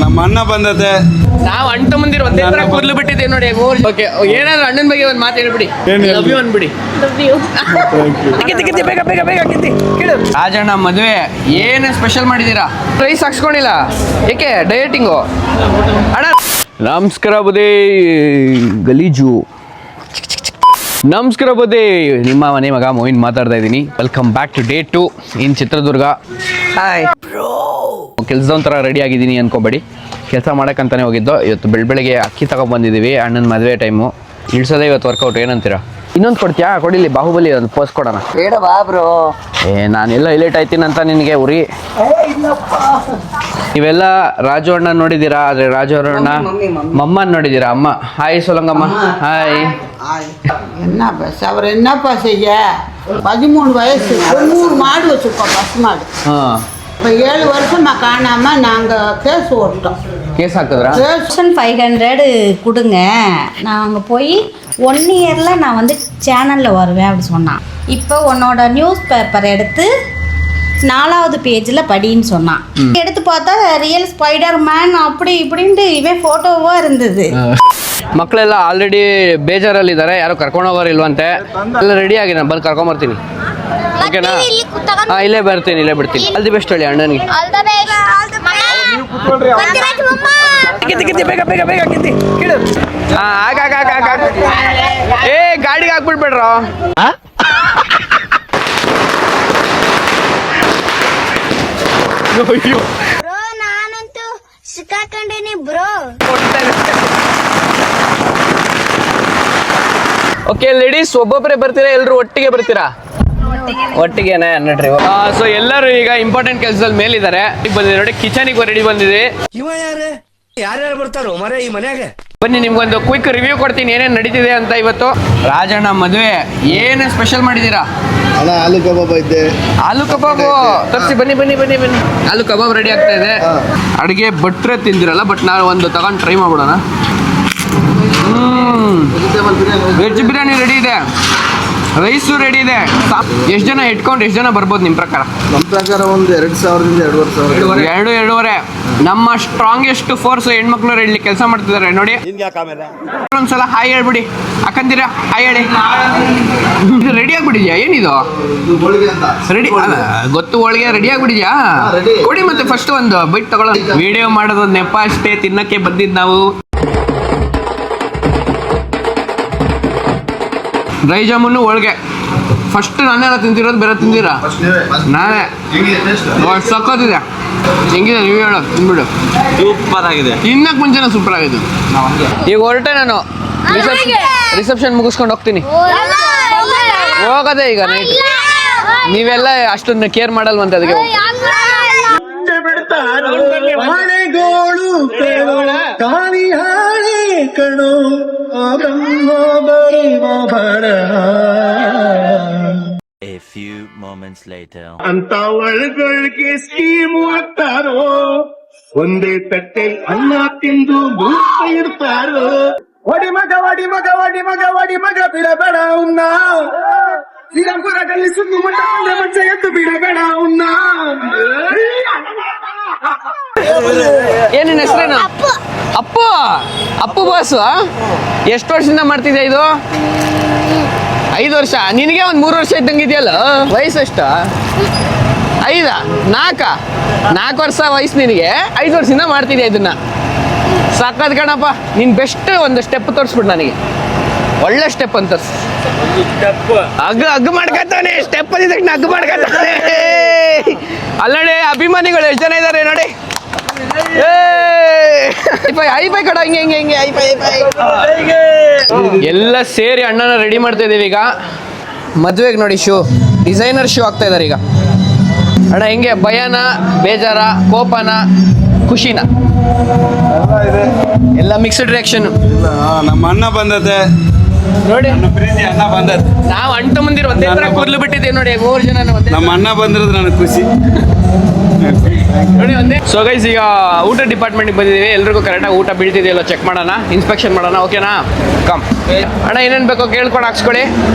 ನಮ್ಮ ಅಣ್ಣ ಬಂದತೆ. ನಾವು ಅಂಟು ಮುಂದಿರ ಒಂದೇ ತರ ಕೂದಲು ಬಿಟ್ಟಿದ್ದೇವೆ ನೋಡಿ. ಓಕೆ, ಏನಾದ್ರು ಅಣ್ಣನ ಬಗ್ಗೆ ಒಂದು ಮಾತು ಹೇಳ್ಬಿಡಿ. ಲವ್ ಯು ಅನ್ಬಿಡಿ. ಬೇಗ ಬೇಗ ಬೇಗ ಕೇಳು. ರಾಜಣ್ಣ ಮದುವೆ ಏನು ಸ್ಪೆಷಲ್ ಮಾಡಿದ್ದೀರಾ? ರೈಸ್ ಹಾಕ್ಸ್ಕೊಂಡಿಲ್ಲ, ಏಕೆ ಡಯಟಿಂಗು? ಅಣ್ಣ ನಮಸ್ಕಾರ ಬುದೇ ಗಲೀಜು. ನಮಸ್ಕಾರ ಬುದೇ, ನಿಮ್ಮ ಮನೆ ಮಗ ಮೋಹಿನ್ ಮಾತಾಡ್ತಾ ಇದ್ದೀನಿ. Welcome back to day 2 in Chitradurga. Hi ಕೆಲಸದೊಂಥರ ರೆಡಿ ಆಗಿದ್ದೀನಿ ಅನ್ಕೋಬೇಡಿ, ಕೆಲಸ ಮಾಡೋಕ್ಕಂತಾನೆ ಹೋಗಿದ್ದು. ಇವತ್ತು ಬೆಳಗ್ಗೆ ಅಕ್ಕಿ ತಗೊಬಂದಿದ್ದೀವಿ. ಅಣ್ಣನ ಮದುವೆ ಟೈಮು ಇಳಿಸೋದೇ ಇವತ್ತು ವರ್ಕೌಟ್. ಏನಂತೀರಾ? ಇನ್ನೊಂದು ಕೊಡ್ತೀಯಾ? ಕೊಡಿಲಿ, ಬಾಹುಬಲಿ ಒಂದು ಪೋಸ್ಟ್ ಕೊಡೋಣ. ಬೇಡ ಬಾ ಬ್ರೋ. ನಾನೆಲ್ಲ ಹೈಲೈಟ್ ಆಯ್ತೀನಿ ಅಂತ ನಿನಗೆ ಉರಿ. ನೀವೆಲ್ಲ ರಾಜು ಅಣ್ಣ ನೋಡಿದ್ದೀರಾ, ಆದರೆ ರಾಜು ಅಣ್ಣ ಮಮ್ಮನ್ ನೋಡಿದ್ದೀರಾ? அம்மா ஹாய் சொல்லுங்கம்மா. ஹாய். என்ன பஸ் அவர் என்னப்பா செய்ய? 13 வயசு 90 மாடு வச்சுருக்கோம், பஸ் மாடு. இப்போ 7 வருஷமா காணாம நாங்கள் கேஸ் ஓட்டோம். கேஸ் ಹಾಕಿದ್ರಾ? 1500 கொடுங்க, நாங்கள் போய் 1 இயரில் நான் வந்து சேனலில் வருவேன் அப்படி சொன்னான். இப்போ உன்னோட நியூஸ் பேப்பர் எடுத்து 4வது பேஜில் படின்னு சொன்னான். எடுத்து பார்த்தா ரியல் ஸ்பைடர் மேன் அப்படி இப்படின்ட்டு இவன் ஃபோட்டோவாக இருந்தது. ಮಕ್ಕಳೆಲ್ಲ ಆಲ್ರೆಡಿ ಬೇಜಾರಲ್ಲಿದ್ದಾರೆ, ಯಾರು ಕರ್ಕೊಂಡೋಗೋರು ಇಲ್ವಂತೆ. ಎಲ್ಲ ರೆಡಿ ಆಗಿ ನಾನು ಬಂದು ಕರ್ಕೊಂಬರ್ತೀನಿ. ಓಕೆನಾ? ಹಾಂ, ಇಲ್ಲೇ ಬರ್ತೀನಿ, ಇಲ್ಲೇ ಬಿಡ್ತೀನಿ. ಆಲ್ ದಿ ಬೆಸ್ಟ್ ಹೇಳಿ ಅಣ್ಣನಿಗೆ. ಬೇಗ ಬೇಗ ಬೇಗ ಕೇಳು. ಏ ಗಾಡಿಗೆ ಹಾಕ್ಬಿಡ್ಬೇಡ್ರ. ಬ್ರೋ ನಾನಂತೂ ಸಿಕ್ಕಾಕೊಂಡೇನಿ ಬ್ರೋ. ಓಕೆ ಲೇಡೀಸ್, ಒಬ್ಬೊಬ್ಬರೇ ಬರ್ತೀರಾ ಎಲ್ಲರೂ ಒಟ್ಟಿಗೆ ಬರ್ತೀರಾ? ಒಟ್ಟಿಗೆನೆ ನಡ್ರಿ. ಸೊ ಎಲ್ಲರೂ ಈಗ ಇಂಪಾರ್ಟೆಂಟ್ ಕೆಲಸದಲ್ಲಿ ಮೇಲಿದ್ದಾರೆ. ಬಂದಿದೆ ನೋಡಿ, ಕಿಚನಿಗೆ ರೆಡಿ ಬಂದಿದೆ. ಯಾರ್ಯಾರು ಬರ್ತಾರೋ ಮರೆ ಈ ಮನ್ಯಾಗ? ಬನ್ನಿ, ನಿಮ್ಗೊಂದು ಕ್ವಿಕ್ ರಿವ್ಯೂ ಕೊಡ್ತೀನಿ ಏನೇನು ನಡೀತಿದೆ ಅಂತ. ಇವತ್ತು ರಾಜಣ್ಣ ಮದುವೆ ಏನು ಸ್ಪೆಷಲ್ ಮಾಡಿದ್ದೀರಾ? ಆಲೂ ಕಬಾಬ್ ಐತೆ. ಆಲೂ ಕಬಾಬು ತರಿಸಿ, ಬನ್ನಿ ಬನ್ನಿ ಬನ್ನಿ ಬನ್ನಿ. ಆಲೂ ಕಬಾಬ್ ರೆಡಿ ಆಗ್ತಾ ಇದೆ. ಅಡುಗೆ ಭಟ್ರೆ ತಿಂದಿರಲ್ಲ, ಬಟ್ ನಾವು ಒಂದು ತಗೊಂಡು ಟ್ರೈ ಮಾಡ್ಬಿಡೋಣ. ವೆಜ್ ಬಿರಿಯಾನಿ ರೆಡಿ ಇದೆ, ರೈಸು ರೆಡಿ ಇದೆ. ಎಷ್ಟು ಜನ ಇಟ್ಕೊಂಡು ಎಷ್ಟು ಜನ ಬರ್ಬೋದು ನಿಮ್ಮ ಪ್ರಕಾರ? ನಮ್ಮ ಪ್ರಕಾರ ಒಂದು 2000ದಿಂದ 2500. 2-2.5. ನಮ್ಮ ಸ್ಟ್ರಾಂಗೆಸ್ಟ್ ಫೋರ್ಸ್ ಹೆಣ್ಮಕ್ಳು ಇಲ್ಲಿ ಕೆಲಸ ಮಾಡ್ತಿದ್ದಾರೆ ನೋಡಿ. ಒಂದ್ಸಲ ಹಾಯ್ ಹೇಳ್ಬಿಡಿ, ಹಾಕಂತೀರಾ? ಹಾಯ್ ಹೇಳಿ. ಇದು ರೆಡಿ ಆಗ್ಬಿಟ್ಟಿದ್ಯಾ? ಏನಿದು ರೆಡಿ? ಗೊತ್ತು, ಹೋಳಿಗೆ ರೆಡಿ ಆಗ್ಬಿಟ್ಟಿದ್ಯಾ? ಕೊಡಿ ಮತ್ತೆ ಫಸ್ಟ್ ಒಂದು ಬೈಟ್ ತಗೊಳ್ಳೋ. ವಿಡಿಯೋ ಮಾಡೋದು ನೆಪ ಅಷ್ಟೇ, ತಿನ್ನಕ್ಕೆ ಬಂದಿದ್ದು ನಾವು. ಡ್ರೈ ಜಾಮೂನು ಹೋಳಿಗೆ ಫಸ್ಟ್ ನಾನೆಲ್ಲ ತಿಂತಿರೋದು, ಬೇರೆ ತಿಂದಿರಾ? ನಾನೇ. ಸಕ್ಕತ್ತಿದೆ. ಹೆಂಗಿದೆ ನೀವು ಹೇಳೋದು? ತಿನ್ಬಿಡು. ಸೂಪರ್ ಆಗಿದೆ. ತಿನ್ನಕ್ಕೆ ಮುಂಚೆನೇ ಸೂಪರ್ ಆಗಿದೆ. ಈಗ ಹೊರಟೆ ನಾನು ರಿಸೆಪ್ಷನ್ ಮುಗಿಸ್ಕೊಂಡು ಹೋಗ್ತೀನಿ. ಹೋಗೋದೇ ಈಗ ನೈಟ್. ನೀವೆಲ್ಲ ಅಷ್ಟೊಂದು ಕೇರ್ ಮಾಡಲ್ವಂತ ಅದಕ್ಕೆ. A few moments later. ಅಂತ ಒಳಗೊಳಗೆ ಸ್ಕೀಮ್ ಹಾಕ್ತಾರೋ, ಒಂದೇ ತಟ್ಟೆ ಅನ್ನ ತಿಂದು ಮೂರ್ತ ಇರ್ತಾರೋ. ಒಡಿ ಮಗ ಒಡಿ ಮಗ ಒಡಿ ಮಗ ಒಡಿ ಮಗ ಬಿಡಬೇಡ ಉನ್ನ, ಶ್ರೀರಾಮ್ಪುರದಲ್ಲಿ ಸುದ್ದು ಮುಂಚೆ ಎದ್ದು ಬಿಡಬೇಡ ಉನ್ನ. ಏನಿನ ಹೆಸರೇನು? ಅಪ್ಪು. ಅಪ್ಪು ಬಾಸು. ಎಷ್ಟು ವರ್ಷದಿಂದ ಮಾಡ್ತಿದ್ಯಾ ಇದು? 5 ವರ್ಷ. ನಿನಗೆ ಒಂದು 3 ವರ್ಷ ಇದ್ದಂಗೆ ಇದೆಯಲ್ಲ. ವಯಸ್ಸು ಎಷ್ಟು? 5? 4 ವರ್ಷ ವಯಸ್ಸು ನಿನಗೆ. 5 ವರ್ಷದಿಂದ ಮಾಡ್ತಿದ್ಯಾ ಇದನ್ನ. ಸಾಕಾದ್ ಕಣಪ್ಪ. ನೀನು ಬೆಸ್ಟ್ ಒಂದು ಸ್ಟೆಪ್ ತೋರಿಸ್ಬಿಟ್ಟು ನನಗೆ, ಒಳ್ಳೆ ಸ್ಟೆಪ್ ಅಂತ ತೋರಿಸು. ಅಗ್ಗ ಮಾಡ್ಕೊತಾನೆ, ಸ್ಟೆಪ್ ಅಂದಿದ್ದಕ್ಕೆ ಅಗ್ಗ ಮಾಡ್ಕೊತಾನೆ. ಅಲ್ಲಡೆ ಅಭಿಮಾನಿಗಳು ಎಷ್ಟು ಜನ ಇದ್ದಾರೆ ನೋಡಿ. ಐಪೈ ಕಡ ಹಿಂಗೆ ಹಿಂಗೆ ಹಿಂಗೆ ಐಪೈ. ಎಲ್ಲ ಸೇರಿ ಅಣ್ಣನ ರೆಡಿ ಮಾಡ್ತಾ ಇದೀವಿ ಈಗ ಮದುವೆಗೆ. ನೋಡಿ, ಶೂ ಡಿಸೈನರ್ ಶೂ ಆಗ್ತಾ ಇದಾರೆ ಈಗ. ಅಣ್ಣ ಹೆಂಗೆ? ಭಯನ, ಬೇಜಾರ, ಕೋಪನ, ಖುಷಿನ? ಎಲ್ಲ ಮಿಕ್ಸ್ಡ್ ರಿಯಾಕ್ಷನ್. ನಮ್ಮ ಅಣ್ಣ ಬಂದತೆ ನೋಡಿ, ಪ್ರೀತಿ ಅಣ್ಣ ಬಂದತೆ. ನಾವು ಅಂಟು ಮುಂದಿರ ಒಂದೇ ತರ ಕೂದಲು ಬಿಟ್ಟಿದ್ದೇವೆ ನೋಡಿ. 3 ಜನ ನಮ್ಮ ಅಣ್ಣ ಬಂದಿರೋದು ನನಗೆ ಖುಷಿ ನೋಡಿ ಒಂದೇ. ಸೊ ಗೈಸ್, ಈಗ ಊಟ ಡಿಪಾರ್ಟ್ಮೆಂಟ್ಗೆ ಬಂದಿದ್ದೀವಿ. ಎಲ್ರಿಗೂ ಕರೆಕ್ಟಾಗಿ ಊಟ ಬೀಳ್ತಿದೆಯಲ್ಲ ಚೆಕ್ ಮಾಡೋಣ, ಇನ್ಸ್ಪೆಕ್ಷನ್ ಮಾಡೋಣ. ಓಕೆನಾ? ಕಮ್ ಅಣ್ಣ, ಏನೇನು ಬೇಕೋ ಕೇಳ್ಕೊಂಡು ಹಾಕ್ಸ್ಕೊಳ್ಳಿ.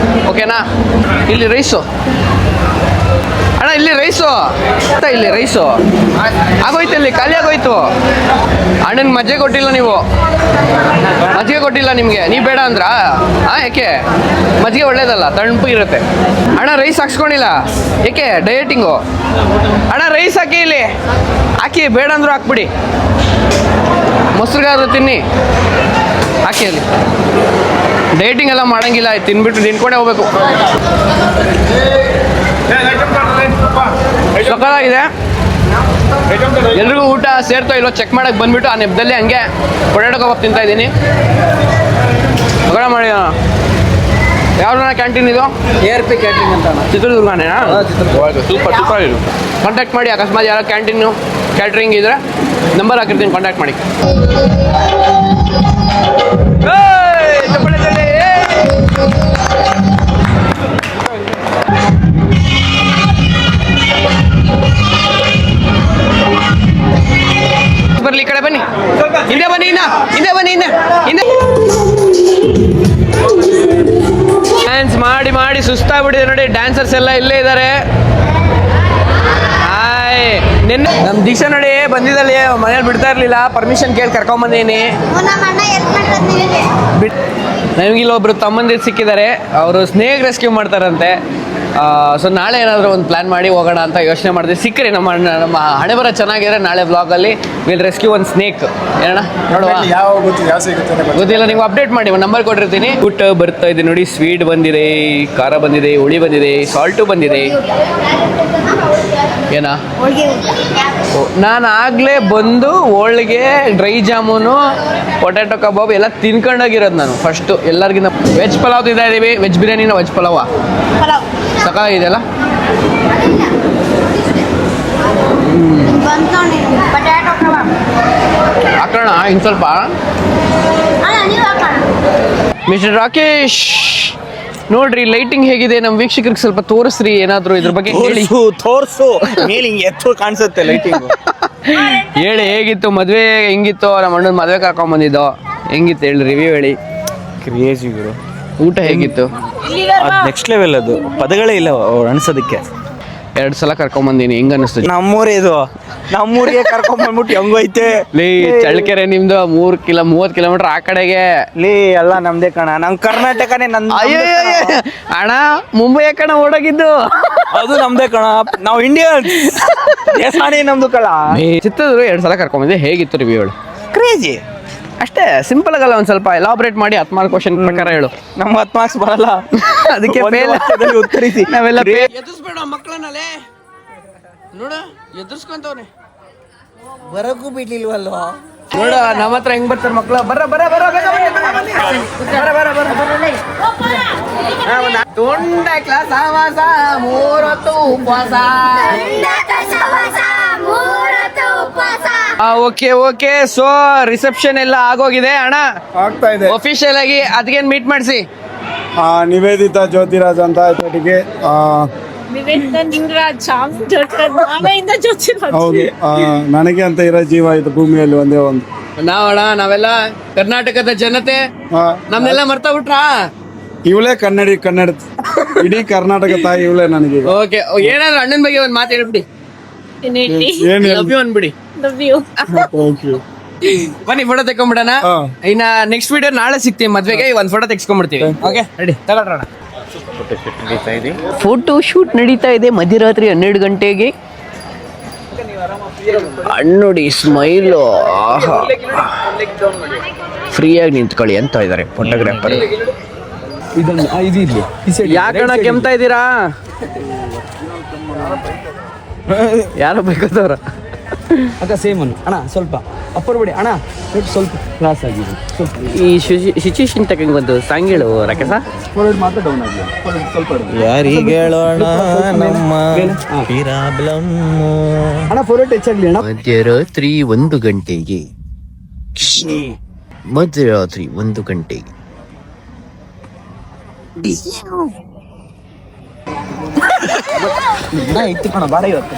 ಓಕೆನಾ? ಇಲ್ಲಿ ರೈಸು ಅಣ್ಣ ಇಲ್ಲಿ ರೈಸು ಇಲ್ಲಿ ರೈಸು ಆಗೋಯ್ತು, ಇಲ್ಲಿ ಖಾಲಿ ಆಗೋಯ್ತು. ಅಣ್ಣನ ಮಜ್ಜಿಗೆ ಕೊಟ್ಟಿಲ್ಲ ನೀವು, ಮಜ್ಜಿಗೆ ಕೊಟ್ಟಿಲ್ಲ ನಿಮಗೆ, ನೀವು ಬೇಡ ಅಂದ್ರ? ಯಾಕೆ? ಮಜ್ಜಿಗೆ ಒಳ್ಳೇದಲ್ಲ, ತಣ್ಣಪು ಇರುತ್ತೆ. ಅಣ್ಣ ರೈಸ್ ಹಾಕ್ಸ್ಕೊಂಡಿಲ್ಲ ಏಕೆ? ಡಯಟಿಂಗು. ಅಣ್ಣ ರೈಸ್ ಹಾಕಿ, ಇಲ್ಲಿ ಹಾಕಿ, ಬೇಡ ಅಂದ್ರು ಹಾಕ್ಬಿಡಿ. ಮೊಸರುಗಾದ್ರು ತಿನ್ನಿ, ಹಾಕಿ ಅಲ್ಲಿ. ಡಯಟಿಂಗ್ ಎಲ್ಲ ಮಾಡಂಗಿಲ್ಲ, ತಿನ್ಬಿಟ್ಟು ನಿನ್ಕೊಂಡೇ ಹೋಗ್ಬೇಕು. ಸಕ್ಕತ್ತಾಗಿದೆ. ಎಲ್ರಿಗೂ ಊಟ ಸೇರ್ತೋ ಇಲ್ಲೋ ಚೆಕ್ ಮಾಡಕ್ ಬಂದ್ಬಿಟ್ಟು ಆ ನೆಪದಲ್ಲಿ ಹಂಗೆ ಪೊಟ್ಯಾಟೊ ಕಬಾಬ್ ತಿಂತಾ ಇದ್ದೀನಿ. ಹೊಗಡ ಮಾಡಿ. ಯಾವ್ದು ಕ್ಯಾಂಟೀನ್ ಇದು? ARP ಕ್ಯಾಂಟೀನ್ ಅಂತ ಚಿತ್ರದುರ್ಗನೇನಾ? ಸೂಪರ್ ಸೂಪರ್ ಆಗಿರು. ಕಾಂಟ್ಯಾಕ್ಟ್ ಮಾಡಿ, ಅಕಸ್ಮಾತ್ ಯಾರೋ ಕ್ಯಾಂಟೀನು ಕ್ಯಾಟ್ರಿಂಗ್ ಇದ್ರೆ ನಂಬರ್ ಹಾಕಿರ್ತೀನಿ, ಕಾಂಟ್ಯಾಕ್ಟ್ ಮಾಡಿ. ಬರ್ಲಿ, ಈ ಕಡೆ ಬನ್ನಿ, ಹಿಂದೆ ಬನ್ನಿ, ಹಿಂದೆ ಬನ್ನಿ, ಹಿಂದೆ. ಡ್ಯಾನ್ಸ್ ಮಾಡಿ ಮಾಡಿ ಸುಸ್ತಾಗ್ಬಿಟ್ಟಿದೆ ನೋಡಿ. ಡ್ಯಾನ್ಸರ್ಸ್ ಎಲ್ಲ ಇಲ್ಲೇ ಇದ್ದಾರೆ. ನಿನ್ನೆ ನಮ್ಮ ದೀಕ್ಷಾ ನೋಡಿ ಬಂದಿದ್ದಲ್ಲಿ ಮನೇಲಿ ಬಿಡ್ತಾ ಇರ್ಲಿಲ್ಲ, ಪರ್ಮಿಷನ್ ಕೇಳಿ ಕರ್ಕೊಂಬಂದೀನಿ. ನಮಗಿಲ್ಲ ಒಬ್ರು ತಮ್ಮಂದಿರು ಸಿಕ್ಕಿದ್ದಾರೆ, ಅವರು ಸ್ನೇಕ್ ರೆಸ್ಕ್ಯೂ ಮಾಡ್ತಾರಂತೆ. ಸೊ ನಾಳೆ ಏನಾದರೂ ಒಂದು ಪ್ಲಾನ್ ಮಾಡಿ ಹೋಗೋಣ ಅಂತ ಯೋಚನೆ ಮಾಡಿದ್ವಿ. ಸಿಕ್ಕರಿ ನಮ್ಮ ಹಣೆ ಬರೋ ಚೆನ್ನಾಗಿದ್ರೆ ನಾಳೆ ವ್ಲಾಗಲ್ಲಿ ವಿಲ್ ರೆಸ್ಕ್ಯೂ ಒಂದು ಸ್ನೇಕ್. ಏನಣ್ಣ ನೋಡುವ, ಗೊತ್ತಿಲ್ಲ, ನೀವು ಅಪ್ಡೇಟ್ ಮಾಡಿ, ಒಂದು ನಂಬರ್ ಕೊಟ್ಟಿರ್ತೀನಿ. ಊಟ ಬರ್ತಾ ಇದೆ ನೋಡಿ, ಸ್ವೀಟ್ ಬಂದಿದೆ, ಖಾರ ಬಂದಿದೆ, ಹುಳಿ ಬಂದಿದೆ, ಸಾಲ್ಟು ಬಂದಿದೆ. ಏನಾ ನಾನು ಆಗಲೇ ಬಂದು ಹೋಳಿಗೆ, ಡ್ರೈ ಜಾಮೂನು, ಪೊಟ್ಯಾಟೊ ಕಬಾಬ್ ಎಲ್ಲ ತಿನ್ಕೊಂಡೋಗಿರೋದು ನಾನು ಫಸ್ಟು ಎಲ್ಲರಿಗಿಂತ. ವೆಜ್ ಪಲಾವ್ ತಿಂತಾ ಇದ್ದೀವಿ. ವೆಜ್ ಬಿರಿಯಾನಿನ ವೆಜ್ ಪಲಾವ ಸಕಾಗಿದೆಯಲ್ಲ. ಹಾಕೋಣ ಇನ್ನು ಸ್ವಲ್ಪ. ಮಿಸ್ಟರ್ ರಾಕೇಶ್ ನೋಡ್ರಿ ಲೈಟಿಂಗ್ ಹೇಗಿದೆ, ನಮ್ಮ ವೀಕ್ಷಕರಿಗೆ ಸ್ವಲ್ಪ ತೋರಿಸ್ರಿ, ಏನಾದ್ರು ಇದ್ರ ಬಗ್ಗೆ ಹೇಳಿ. ತೋರ್ಸು ಎತ್ತು ಕಾಣಿಸುತ್ತೆ ಲೈಟಿಂಗ್. ಹೇಳಿ ಹೇಗಿತ್ತು ಮದುವೆ, ಹೆಂಗಿತ್ತು? ನಮ್ಮ ಅಣ್ಣನ ಮದುವೆ ಕರ್ಕೊಂಡ್ ಬಂದಿದ್ದು ಹೆಂಗಿತ್ತು ಹೇಳಿ, ರಿವ್ಯೂ ಹೇಳಿ. ಕ್ರೇಜಿ ಗುರು. ಊಟ ಹೇಗಿತ್ತು? ನೆಕ್ಸ್ಟ್ ಲೆವೆಲ್, ಅದು ಪದಗಳೇ ಇಲ್ಲ ಅನ್ಸೋದಕ್ಕೆ. 2 ಸಲ ಕರ್ಕೊಂಬಂದಿನಿ, ಹೆಂಗ ಅನಿಸ್ತು? ನಮ್ಮೂರೇ ಇದು, ನಮ್ಮೂರಿಗೆ ಕರ್ಕೊಂಡ್ಬಂದ್ಬಿಟ್ಟು ಹೆಂಗೋಯ್ತೆ ಲೀ ಚಳ್ಳಕೆರೆ ನಿಮ್ದು 30 ಕಿಲೋಮೀಟರ್ ಆ ಕಡೆಗೆ. ಲೀ ಎಲ್ಲ ನಮ್ದೇ ಕಣ, ನಮ್ ಕರ್ನಾಟಕನೇ ನಂದು. ಅಣ್ಣ ಮುಂಬೈ ಕಣ ಓಡೋಗಿದ್ದು, ಅದು ನಮ್ದೇ ಕಣ, ನಾವು ಇಂಡಿಯನ್ ದೇಶಾನೇ ನಮ್ದು ಕಳ. ಚಿತ್ರದುರ್ಗ 2 ಸಲ ಕರ್ಕೊಂಬಂದೆ, ಹೇಗಿತ್ತು ರಿವ್ಯೂ ಹೇಳು? ಕ್ರೇಜಿ ಅಷ್ಟೇ, ಸಿಂಪಲ್ ಆಗಲ್ಲ, ಒಂದ್ ಸ್ವಲ್ಪ ಎಲಾಬ್ರೇಟ್ ಮಾಡಿ 10 ಮಾರ್ಕ್ ಕ್ವಶನ್ ಪ್ರಕಾರ ಹೇಳು. ನಮ್ಗೆ 10 ಮಾರ್ಕ್ಸ್ ಬರಲ್ಲ, ಅದಕ್ಕೆ ಉತ್ತರಿಸಿ. ನಾವೆಲ್ಲ ಎದುರಿಸ್ಬೇಡ ಮಕ್ಕಳನ್ನಲ್ಲೇ ನೋಡ, ಎದುರಿಸ್ಕೊಂತವ್ನೆ ಬರಕ್ಕೂ ಬಿಡ್ಲಿಲ್ವಲ್ವಾ? ನೋಡ ನಮ್ಮ ಹತ್ರ ಹೆಂಗ್ ಬರ್ತಾರೆ ಮಕ್ಕಳು. ಬರ ಬರ ಬರ ತುಂಡ ಕ್ಲಾಸ್ ಆವಾಸ 3 ಹೊತ್ತು ಉಪವಾಸ. Okay okay. ಸೊ ರಿಸೆಪ್ಷನ್ ಎಲ್ಲ ಆಗೋಗಿದೆ ಅಣ್ಣ, ಆಗ್ತಾ ಇದೆ ಅಫಿಷಿಯಲ್ ಆಗಿ. ಅದಕ್ಕೇನು ಮೀಟ್ ಮಾಡಿಸಿ? ನಿವೇದಿತಾ ಜ್ಯೋತಿರಾಜ್ ಅಂತ ಆಯ್ತೊಟ್ಟಿಗೆ. ಹೌದು, ನನಗೆ ಅಂತ ಇರೋ ಜೀವ ಇದು ಭೂಮಿಯಲ್ಲಿ ಒಂದೇ ಒಂದು. ನಾವೆಲ್ಲ ಕರ್ನಾಟಕದ ಜನತೆ, ನಮ್ನೆಲ್ಲ ಮರ್ತಾ ಬಿಟ್ರಾ? ಇವಳೇ ಕನ್ನಡ ಇಡೀ ಕರ್ನಾಟಕ ತಾಯಿ ಇವಳೇ ನನಗೆ. ಓಕೆ, ಏನಾದ್ರು ಅಣ್ಣನ ಬಗ್ಗೆ ಒಂದು ಮಾತು ಹೇಳ್ಬಿಡಿ. ಏನ್ ಲವ್ ಯು ಅನ್ಬಿಡಿ. ಬನ್ನಿ ಫೋಟೋ ತೆಕ್ಕೊಂಡ್ಬಿಡೋಣ. ಇನ್ನ ನೆಕ್ಸ್ಟ್ ವಿಡಿಯೋ ನಾಳೆ ಸಿಗ್ತೀವಿ, ಮದ್ವೆಗೆ ಒಂದ್ ಫೋಟೋ ತೆಗ್ಸ್ಕೊಂಡ್ಬಿಡ್ತೀವಿ. ಓಕೆ ರೆಡಿ, ತಗೊಳ್ಳೋಣ. ಫೋಟೋ ಶೂಟ್ ನಡೀತಾ ಇದೆ ಮಧ್ಯರಾತ್ರಿ 12 ಗಂಟೆಗೆ. ನೋಡಿ ಸ್ಮೈಲು, ಫ್ರೀಯಾಗಿ ನಿಂತ್ಕೊಳ್ಳಿ ಅಂತ ಇದ್ದಾರೆ ಫೋಟೋಗ್ರಾಫರ್. ಯಾಕಣ್ಣ ಕೆಮ್ತಾ ಇದ್ದೀರಾ? ಯಾರು ಬೇಕದವ್ರ ಅಕ್ಕ ಸೇಮ್ ಅಣ್ಣ, ಸ್ವಲ್ಪ ಅಪ್ಪರ್ ಬಿಡಿ ಅಣ್ಣ, ಸ್ವಲ್ಪ ಕ್ಲಾಸ್ ಆಗಿದೆ. ಈ ಸಿಚುವೇಶನ್ ತಗೊಂಡು ಬಂದು ಸಾಂಗ್ ಹೇಳು ರಾಕೇಶ. ಮಾತ್ರ ಡೌನ್ ಆಗಿದೆ ಸ್ವಲ್ಪ. ಯಾರಿಗೆ ಹೇಳೋಣ ನಮ್ಮ ಅಣ್ಣ ಫೋರ್ ಟಚ್ ಆಗ್ಲಿ ಅಣ್ಣ. ಮಧ್ಯರಾತ್ರಿ 1 ಗಂಟೆಗೆ, ಮಧ್ಯರಾತ್ರಿ 1 ಗಂಟೆಗೆ ಇತ್ತು ಕಣ ಬಾರ ಇವತ್ತು.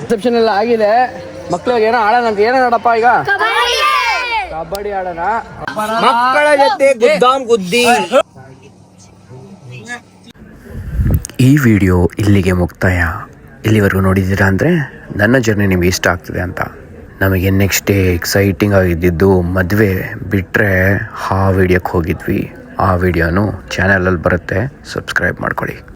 ರಿಸೆಪ್ಷನ್ ಎಲ್ಲ ಆಗಿದೆ. ಮಕ್ಳಿಗೆ ಏನೋ ಆಡೋಣ ಅಂತ. ಏನೋ ನೋಡಪ್ಪ ಈಗ ಕಬಡ್ಡಿ ಆಡೋಣ. ಮಕ್ಕಳ ಜೊತೆ ಗುದ್ದಾಮ್ ಗುದ್ದಿ. ಈ ವಿಡಿಯೋ ಇಲ್ಲಿಗೆ ಮುಕ್ತಾಯ. ಇಲ್ಲಿವರೆಗೂ ನೋಡಿದ್ದೀರಾ ಅಂದರೆ ನನ್ನ ಜರ್ನಿ ನಿಮಗೆ ಇಷ್ಟ ಆಗ್ತದೆ ಅಂತ. ನಮಗೆ ನೆಕ್ಸ್ಟ್ ಡೇ ಎಕ್ಸೈಟಿಂಗ್ ಆಗಿದ್ದಿದ್ದು ಮದುವೆ ಬಿಟ್ಟರೆ ಆ ವಿಡಿಯೋಕ್ಕೆ ಹೋಗಿದ್ವಿ. ಆ ವಿಡಿಯೋನು ಚಾನಲಲ್ಲಿ ಬರುತ್ತೆ, ಸಬ್ಸ್ಕ್ರೈಬ್ ಮಾಡ್ಕೊಳ್ಳಿ.